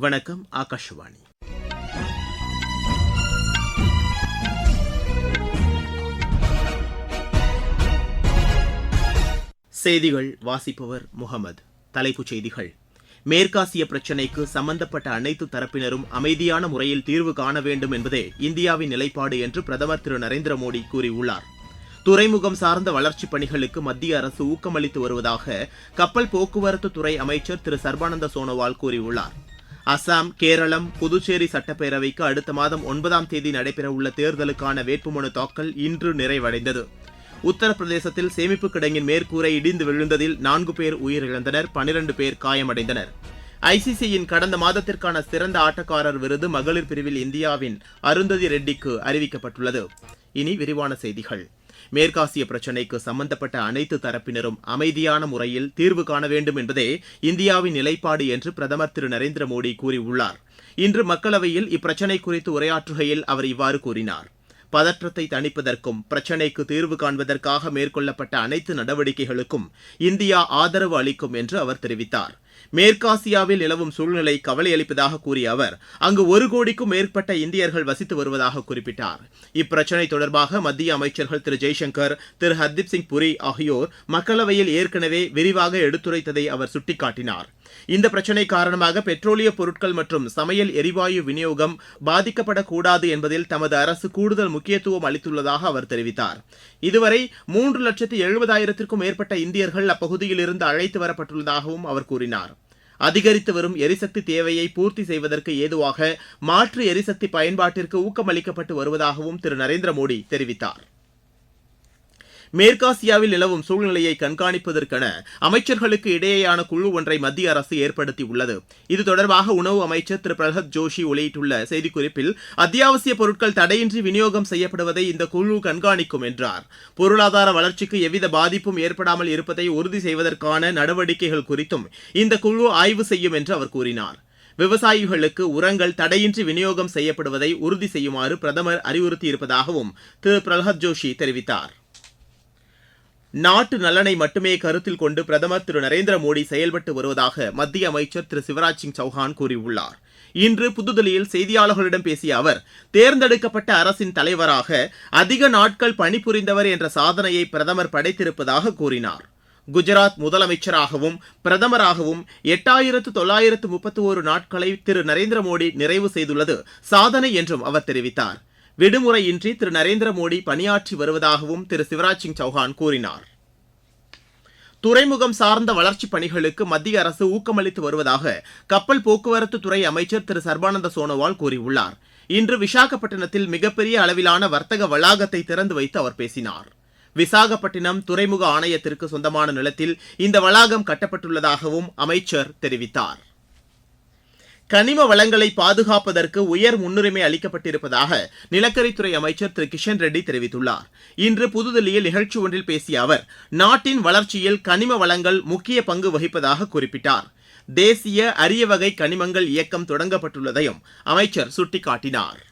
வணக்கம். ஆகாஷவாணி. செய்திகள் வாசிப்பவர் முகமது. தலைப்புச் செய்திகள். மேற்காசிய பிரச்சினைக்கு சம்பந்தப்பட்ட அனைத்து தரப்பினரும் அமைதியான முறையில் தீர்வு காண வேண்டும் என்பதே இந்தியாவின் நிலைப்பாடு என்று பிரதமர் திரு நரேந்திர மோடி கூறியுள்ளார். துறைமுகம் சார்ந்த வளர்ச்சிப் பணிகளுக்கு மத்திய அரசு ஊக்கமளித்து வருவதாக கப்பல் போக்குவரத்து துறை அமைச்சர் திரு சர்பானந்த சோனோவால் கூறியுள்ளார். அசாம், கேரளம், புதுச்சேரி சட்டப்பேரவைக்கு அடுத்த மாதம் 9ஆம் தேதி நடைபெறவுள்ள தேர்தலுக்கான வேட்புமனு தாக்கல் இன்று நிறைவடைந்தது. உத்தரப்பிரதேசத்தில் சேமிப்பு கிடங்கின் மேற்கூரை இடிந்து விழுந்ததில் 4 பேர் உயிரிழந்தனர், 12 பேர் காயமடைந்தனர். ஐசிசியின் கடந்த மாதத்திற்கான சிறந்த ஆட்டக்காரர் விருது மகளிர் பிரிவில் இந்தியாவின் அருந்ததி ரெட்டிக்கு அறிவிக்கப்பட்டுள்ளது. இனி விரிவான செய்திகள். மேற்காசிய பிரச்சினைக்கு சம்பந்தப்பட்ட அனைத்து தரப்பினரும் அமைதியான முறையில் தீர்வு காண வேண்டும் என்பதே இந்தியாவின் நிலைப்பாடு என்று பிரதமர் திரு நரேந்திர மோடி கூறியுள்ளார். இன்று மக்களவையில் இப்பிரச்சினை குறித்து உரையாற்றுகையில் அவர் இவ்வாறு கூறினார். பதற்றத்தை தணிப்பதற்கும் பிரச்சினைக்கு தீர்வு காண்பதற்காக மேற்கொள்ளப்பட்ட அனைத்து நடவடிக்கைகளுக்கும் இந்தியா ஆதரவு அளிக்கும் என்று அவர் தெரிவித்தார். மேற்காசியாவில் நிலவும் சூழ்நிலை கவலையளிப்பதாக கூறிய அவர் அங்கு 1 கோடிக்கும் மேற்பட்ட இந்தியர்கள் வசித்து வருவதாக குறிப்பிட்டார். இப்பிரச்சினை தொடர்பாக மத்திய அமைச்சர்கள் திரு ஜெய்சங்கர், திரு ஹர்தீப் சிங் புரி ஆகியோர் மக்களவையில் ஏற்கனவே விரிவாக எடுத்துரைத்ததை அவர் சுட்டிக்காட்டினார். இந்த பிரச்சினை காரணமாக பெட்ரோலிய பொருட்கள் மற்றும் சமையல் எரிவாயு விநியோகம் பாதிக்கப்படக்கூடாது என்பதில் தமது அரசு கூடுதல் முக்கியத்துவம் அளித்துள்ளதாக அவர் தெரிவித்தார். இதுவரை 3,70,000க்கும் மேற்பட்ட இந்தியர்கள் அப்பகுதியில் இருந்து அழைத்து வரப்பட்டுள்ளதாகவும் அவர் கூறினார். அதிகரித்து வரும் எரிசக்தி தேவையை பூர்த்தி செய்வதற்கு ஏதுவாக மாற்று எரிசக்தி பயன்பாட்டிற்கு ஊக்கமளிக்கப்பட்டு வருவதாகவும் திரு நரேந்திர மோடி தெரிவித்தார். மேற்காசியாவில் நிலவும் சூழ்நிலையை கண்காணிப்பதற்கென அமைச்சர்களுக்கு இடையேயான குழு ஒன்றை மத்திய அரசு ஏற்படுத்தியுள்ளது. இது தொடர்பாக உணவு அமைச்சர் திரு பிரஹத் ஜோஷி வெளியிட்டுள்ள செய்திக்குறிப்பில் அத்தியாவசிய பொருட்கள் தடையின்றி விநியோகம் செய்யப்படுவதை இந்த குழு கண்காணிக்கும் என்றார். பொருளாதார வளர்ச்சிக்கு எவ்வித பாதிப்பும் ஏற்படாமல் இருப்பதை உறுதி செய்வதற்கான நடவடிக்கைகள் குறித்தும் இந்த குழு ஆய்வு செய்யும் என்று அவர் கூறினார். விவசாயிகளுக்கு உரங்கள் தடையின்றி விநியோகம் செய்யப்படுவதை உறுதி செய்யுமாறு பிரதமர் அறிவுறுத்தியிருப்பதாகவும் திரு பிரஹத் ஜோஷி தெரிவித்தார். நாட்டு நலனை மட்டுமே கருத்தில் கொண்டு பிரதமர் திரு நரேந்திர மோடி செயல்பட்டு வருவதாக மத்திய அமைச்சர் திரு சிவராஜ் சிங் சௌஹான் கூறியுள்ளார். இன்று புதுதில்லியில் செய்தியாளர்களிடம் பேசிய அவர் தேர்ந்தெடுக்கப்பட்ட அரசின் தலைவராக அதிக நாட்கள் பணிபுரிந்தவர் என்ற சாதனையை பிரதமர் படைத்திருப்பதாக கூறினார். குஜராத் முதலமைச்சராகவும் பிரதமராகவும் 8,931 நாட்களை திரு நரேந்திர மோடி நிறைவு செய்துள்ளது சாதனை என்றும் அவர் தெரிவித்தார். விடுமுறையின்றி திரு நரேந்திர மோடி பணியாற்றி வருவதாகவும் திரு சிவராஜ் சிங் சௌஹான் கூறினார். துறைமுகம் சார்ந்த வளர்ச்சிப் பணிகளுக்கு மத்திய அரசு ஊக்கமளித்து வருவதாக கப்பல் போக்குவரத்து துறை அமைச்சர் திரு சர்பானந்த சோனோவால் கூறியுள்ளார். இன்று விசாகப்பட்டினத்தில் மிகப்பெரிய அளவிலான வர்த்தக வளாகத்தை திறந்து வைத்து அவர் பேசினார். விசாகப்பட்டினம் துறைமுக ஆணையத்திற்கு சொந்தமான நிலத்தில் இந்த வளாகம் கட்டப்பட்டுள்ளதாகவும் அமைச்சர் தெரிவித்தார். கனிம வளங்களை பாதுகாப்பதற்கு உயர் முன்னுரிமை அளிக்கப்பட்டிருப்பதாக நிலக்கரித்துறை அமைச்சர் திரு கிஷன் ரெட்டி தெரிவித்துள்ளார். இன்று புதுதில்லியில் நிகழ்ச்சி ஒன்றில் பேசிய அவர் நாட்டின் வளர்ச்சியில் கனிம வளங்கள் முக்கிய பங்கு வகிப்பதாக குறிப்பிட்டார். தேசிய அரிய வகை கனிமங்கள் இயக்கம் தொடங்கப்பட்டுள்ளதையும் அமைச்சர் சுட்டிக்காட்டினார்.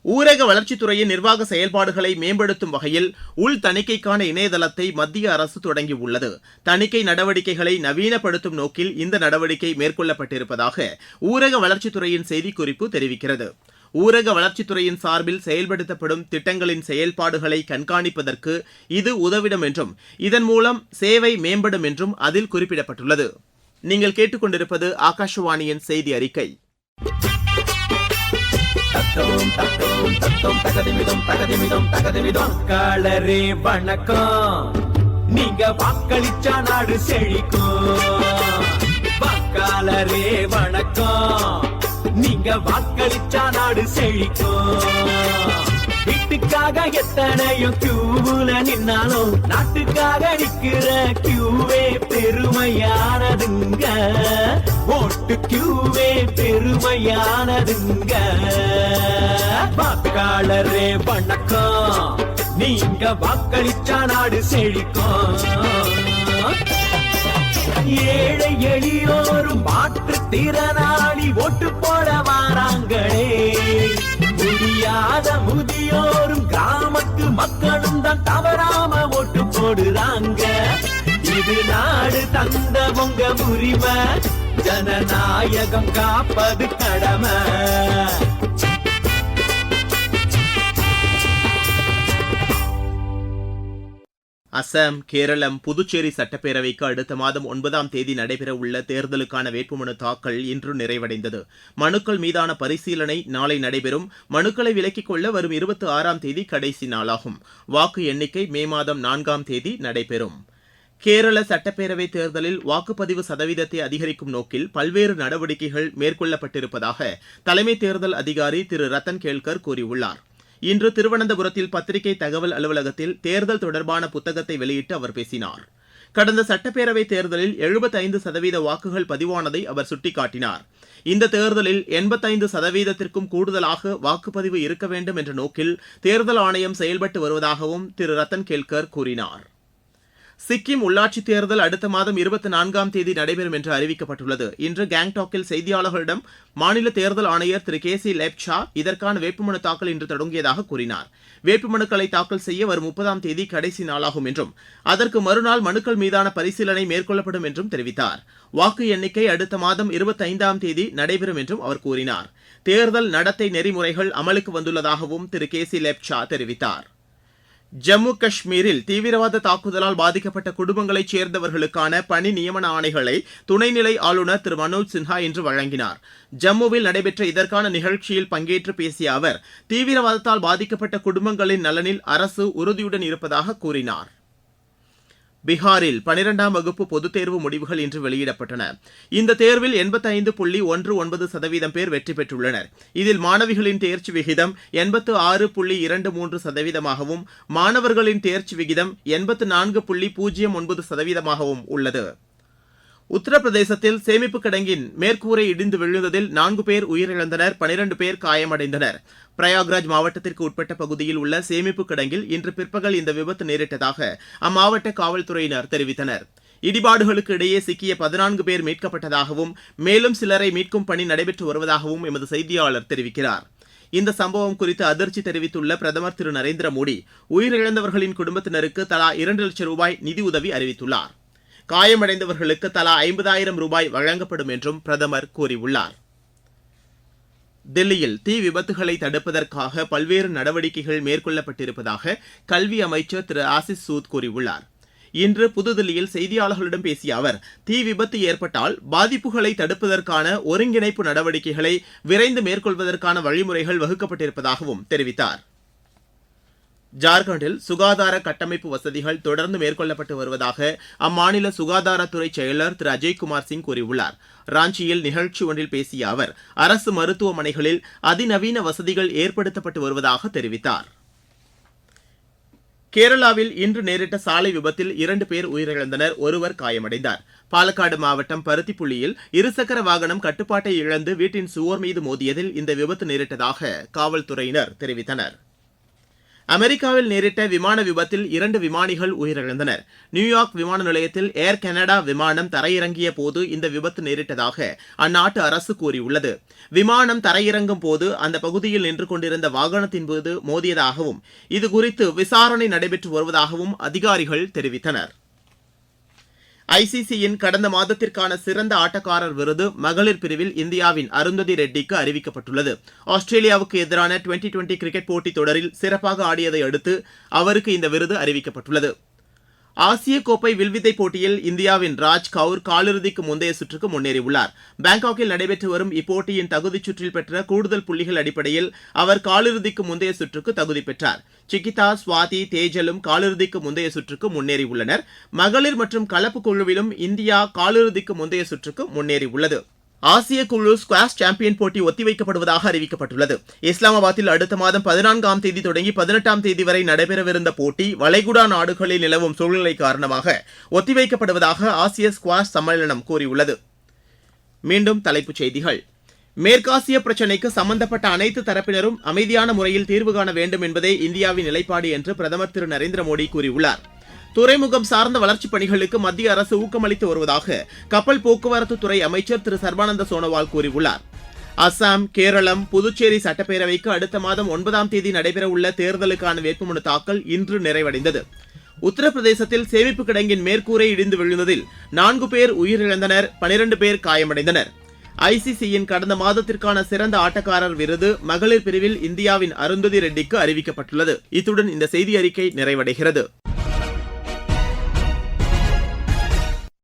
ஊரக வளர்ச்சித்துறையின் நிர்வாக செயல்பாடுகளை மேம்படுத்தும் வகையில் உள் தணிக்கைக்கான இணையதளத்தை மத்திய அரசு தொடங்கியுள்ளது. தணிக்கை நடவடிக்கைகளை நவீனப்படுத்தும் நோக்கில் இந்த நடவடிக்கை மேற்கொள்ளப்பட்டிருப்பதாக ஊரக வளர்ச்சித்துறையின் செய்திக்குறிப்பு தெரிவிக்கிறது. ஊரக வளர்ச்சித்துறையின் சார்பில் செயல்படுத்தப்படும் திட்டங்களின் செயல்பாடுகளை கண்காணிப்பதற்கு இது உதவிடும் என்றும் இதன் மூலம் சேவை மேம்படும் என்றும் அதில் குறிப்பிடப்பட்டுள்ளது. நீங்கள் கேட்டுக்கொண்டிருப்பது ஆகாஷவாணியின் செய்தி அறிக்கை. வாக்காளரே வணக்கம், நீங்க வாக்களிச்சா நாடு செழிக்கும். வாக்காளரே வணக்கம், நீங்க வாக்களிச்சா நாடு செழிக்கும். வீட்டுக்காக எத்தனையோ கியூல நின்னாலும் நாட்டுக்காக நிக்கிற கியூவே பெருமையானதுங்க. ஓட்டு கியூவே பெருமையானதுங்க. வாக்காளரே வணக்கம், நீங்க வாக்களிச்சா நாடு செழிக்கும். ஏழை எளியோரும் மாற்றுத்திறனாளி ஓட்டு போட வாராங்களே. முடியாத முதியோரும் கிராமத்து மக்களும் தான் தவறாம ஓட்டு போடுறாங்க. இது நாடு தந்த உங்க உரிமை, ஜனநாயகம் காப்பது கடமை. அசாம், கேரளம், புதுச்சேரி சட்டப்பேரவைக்கு அடுத்த மாதம் 9ஆம் தேதி நடைபெறவுள்ள தேர்தலுக்கான வேட்புமனு தாக்கல் இன்று நிறைவடைந்தது. மனுக்கள் மீதான பரிசீலனை நாளை நடைபெறும். மனுக்களை விலக்கிக் கொள்ள வரும் 26ஆம் தேதி கடைசி நாளாகும். வாக்கு எண்ணிக்கை மே மாதம் 4ஆம் தேதி நடைபெறும். கேரள சட்டப்பேரவை தேர்தலில் வாக்குப்பதிவு சதவீதத்தை அதிகரிக்கும் நோக்கில் பல்வேறு நடவடிக்கைகள் மேற்கொள்ளப்பட்டிருப்பதாக தலைமை தேர்தல் அதிகாரி திரு ரத்தன் கேல்கர் கூறியுள்ளார். இன்று திருவனந்தபுரத்தில் பத்திரிகை தகவல் அலுவலகத்தில் தேர்தல் தொடர்பான புத்தகத்தை வெளியிட்டு அவர் பேசினார். கடந்த சட்டப்பேரவைத் தேர்தலில் 75% வாக்குகள் பதிவானதை அவர் சுட்டிக்காட்டினார். இந்த தேர்தலில் 85%த்திற்கும் கூடுதலாக வாக்குப்பதிவு இருக்க வேண்டும் என்ற நோக்கில் தேர்தல் ஆணையம் செயல்பட்டு வருவதாகவும் திரு ரத்தன் கேல்கர் கூறினார். சிக்கிம் உள்ளாட்சித் தேர்தல் அடுத்த மாதம் 24ஆம் தேதி நடைபெறும் என்று அறிவிக்கப்பட்டுள்ளது. இன்று கேங்டாக்கில் செய்தியாளர்களிடம் மாநில தேர்தல் ஆணையர் திரு கே சி லெப்சா இதற்கான வேட்புமனு தாக்கல் இன்று தொடங்கியதாக கூறினார். வேட்புமனுக்களை தாக்கல் செய்ய வரும் 30ஆம் தேதி கடைசி நாளாகும் என்றும் அதற்கு மறுநாள் மனுக்கள் மீதான பரிசீலனை மேற்கொள்ளப்படும் என்றும் தெரிவித்தார். வாக்கு எண்ணிக்கை அடுத்த மாதம் 25ஆம் தேதி நடைபெறும் என்றும் அவர் கூறினார். தேர்தல் நடத்தை நெறிமுறைகள் அமலுக்கு வந்துள்ளதாகவும் திரு கே சி லெப்சா தெரிவித்தார். ஜம்மு காஷ்மீரில் தீவிரவாத தாக்குதலால் பாதிக்கப்பட்ட குடும்பங்களைச் சேர்ந்தவர்களுக்கான பணி நியமன ஆணைகளை துணைநிலை ஆளுநர் திரு மனோஜ் சின்ஹா இன்று வழங்கினார். ஜம்முவில் நடைபெற்ற இதற்கான நிகழ்ச்சியில் பங்கேற்று பேசிய அவர் தீவிரவாதத்தால் பாதிக்கப்பட்ட குடும்பங்களின் நலனில் அரசு உறுதியுடன் இருப்பதாக கூறினார். பீகாரில் 12ஆம் வகுப்பு பொதுத் தேர்வு முடிவுகள் இன்று வெளியிடப்பட்டன. இந்த தேர்வில் 85.19% பேர் வெற்றி பெற்றுள்ளனர். இதில் மாணவிகளின் தேர்ச்சி விகிதம் 86.23%, மாணவர்களின் தேர்ச்சி விகிதம் 84.09%, உள்ளது. உத்தரப்பிரதேசத்தில் சேமிப்பு கிடங்கின் மேற்கூரை இடிந்து விழுந்ததில் 4 பேர் உயிரிழந்தனர், 12 பேர் காயமடைந்தனர். பிரயாக்ராஜ் மாவட்டத்திற்கு உட்பட்ட பகுதியில் உள்ள சேமிப்பு கிடங்கில் இன்று பிற்பகல் இந்த விபத்து நேரிட்டதாக அம்மாவட்ட காவல்துறையினர் தெரிவித்தனர். இடிபாடுகளுக்கு இடையே சிக்கிய 14 பேர் மீட்கப்பட்டதாகவும் மேலும் சிலரை மீட்கும் பணி நடைபெற்று வருவதாகவும் எமது செய்தியாளர் தெரிவிக்கிறார். இந்த சம்பவம் குறித்து அதிர்ச்சி தெரிவித்துள்ள பிரதமர் திரு நரேந்திர மோடி உயிரிழந்தவர்களின் குடும்பத்தினருக்கு தலா 2 லட்சம் ரூபாய் நிதியுதவி அறிவித்துள்ளார். காயமடைந்தவர்களுக்கு தலா 50,000 ரூபாய் வழங்கப்படும் என்றும் பிரதமர் கூறியுள்ளார். தில்லியில் தீ விபத்துகளை தடுப்பதற்காக பல்வேறு நடவடிக்கைகள் மேற்கொள்ளப்பட்டிருப்பதாக கல்வி அமைச்சர் திரு ஆசிஸ் சூத் கூறியுள்ளார். இன்று புதுதில்லியில் செய்தியாளர்களிடம் பேசிய அவர் தீ விபத்து ஏற்பட்டால் பாதிப்புகளை தடுப்பதற்கான ஒருங்கிணைப்பு நடவடிக்கைகளை விரைந்து மேற்கொள்வதற்கான வழிமுறைகள் வகுக்கப்பட்டிருப்பதாகவும் தெரிவித்தார். ஜார்க்கண்டில் சுகாதார கட்டமைப்பு வசதிகள் தொடர்ந்து மேற்கொள்ளப்பட்டு வருவதாக அம்மாநில சுகாதாரத்துறை செயலர் திரு அஜய்குமார் சிங் கூறியுள்ளார். ராஞ்சியில் நிகழ்ச்சி ஒன்றில் பேசிய அவர் அரசு மருத்துவமனைகளில் அதிநவீன வசதிகள் ஏற்படுத்தப்பட்டு வருவதாக தெரிவித்தார். கேரளாவில் இன்று நேரிட்ட சாலை விபத்தில் 2 பேர் உயிரிழந்தனர், ஒருவர் காயமடைந்தார். பாலக்காடு மாவட்டம் பருத்திப்புள்ளியில் இருசக்கர வாகனம் கட்டுப்பாட்டை இழந்து வீட்டின் சுவர் மீது மோதியதில் இந்த விபத்து நேரிட்டதாக காவல்துறையினர் தெரிவித்தனர். அமெரிக்காவில் நேரிட்ட விமான விபத்தில் 2 விமானிகள் உயிரிழந்தனர். நியூயார்க் விமான நிலையத்தில் ஏர் கனடா விமானம் தரையிறங்கிய போது இந்த விபத்து நேரிட்டதாக அந்நாட்டு அரசு கூறியுள்ளது. விமானம் தரையிறங்கும் போது அந்த பகுதியில் நின்று கொண்டிருந்த வாகனத்தின் போது மோதியதாகவும் இதுகுறித்து விசாரணை நடைபெற்று வருவதாகவும் அதிகாரிகள் தெரிவித்தனர். ஐசிசியின் கடந்த மாதத்திற்கான சிறந்த ஆட்டக்காரர் விருது மகளிர் பிரிவில் இந்தியாவின் அருந்ததி ரெட்டிக்கு அறிவிக்கப்பட்டுள்ளது. ஆஸ்திரேலியாவுக்கு எதிரான 2020 கிரிக்கெட் போட்டித் தொடரில் சிறப்பாக ஆடியதை அடுத்து அவருக்கு இந்த விருது அறிவிக்கப்பட்டுள்ளது. ஆசிய கோப்பை வில்வித்தை போட்டியில் இந்தியாவின் ராஜ் கவுர் காலிறுதிக்கு முந்தைய சுற்றுக்கு முன்னேறியுள்ளார். பாங்காக்கில் நடைபெற்று வரும் இப்போட்டியின் தகுதிச் சுற்றில் பெற்ற கூடுதல் புள்ளிகள் அடிப்படையில் அவர் காலிறுதிக்கு முந்தைய சுற்றுக்கு தகுதி பெற்றார். சிகிதா, ஸ்வாதி, தேஜலும் காலிறுதிக்கு முந்தைய சுற்றுக்கு முன்னேறியுள்ளனர். மகளிர் மற்றும் கலப்பு குழுவிலும் இந்தியா காலிறுதிக்கு முந்தைய சுற்றுக்கு முன்னேறியுள்ளது. ஆசிய குழு ஸ்குவாஷ் சாம்பியன் போட்டி ஒத்திவைக்கப்படுவதாக அறிவிக்கப்பட்டுள்ளது. இஸ்லாமாபாத்தில் அடுத்த மாதம் 14ஆம் தேதி தொடங்கி 18ஆம் தேதி வரை நடைபெறவிருந்த போட்டி வளைகுடா நாடுகளில் நிலவும் சூழ்நிலை காரணமாக ஒத்திவைக்கப்படுவதாக ஆசிய ஸ்குவாஷ் சம்மேளனம் கூறியுள்ளது. மீண்டும் தலைப்புச் செய்திகள். மேற்காசிய பிரச்சினைக்கு சம்பந்தப்பட்ட அனைத்து தரப்பினரும் அமைதியான முறையில் தீர்வு காண வேண்டும் என்பதே இந்தியாவின் நிலைப்பாடு என்று பிரதமர் திரு நரேந்திர மோடி கூறியுள்ளார். துறைமுகம் சார்ந்த வளர்ச்சிப் பணிகளுக்கு மத்திய அரசு ஊக்கமளித்து வருவதாக கப்பல் போக்குவரத்து துறை அமைச்சர் திரு சர்பானந்த சோனோவால் கூறியுள்ளார். அசாம், கேரளம், புதுச்சேரி சட்டப்பேரவைக்கு அடுத்த மாதம் 9ஆம் தேதி நடைபெறவுள்ள தேர்தலுக்கான வேட்புமனு தாக்கல் இன்று நிறைவடைந்தது. உத்தரப்பிரதேசத்தில் சேமிப்பு கிடங்கின் மேற்கூரை இடிந்து விழுந்ததில் 4 பேர் உயிரிழந்தனர், 12 பேர் காயமடைந்தனர். ஐசிசியின் கடந்த மாதத்திற்கான சிறந்த ஆட்டக்காரர் விருது மகளிர் பிரிவில் இந்தியாவின் அருந்ததி ரெட்டிக்கு அறிவிக்கப்பட்டுள்ளது. இத்துடன் இந்த செய்தி அறிக்கை நிறைவடைகிறது.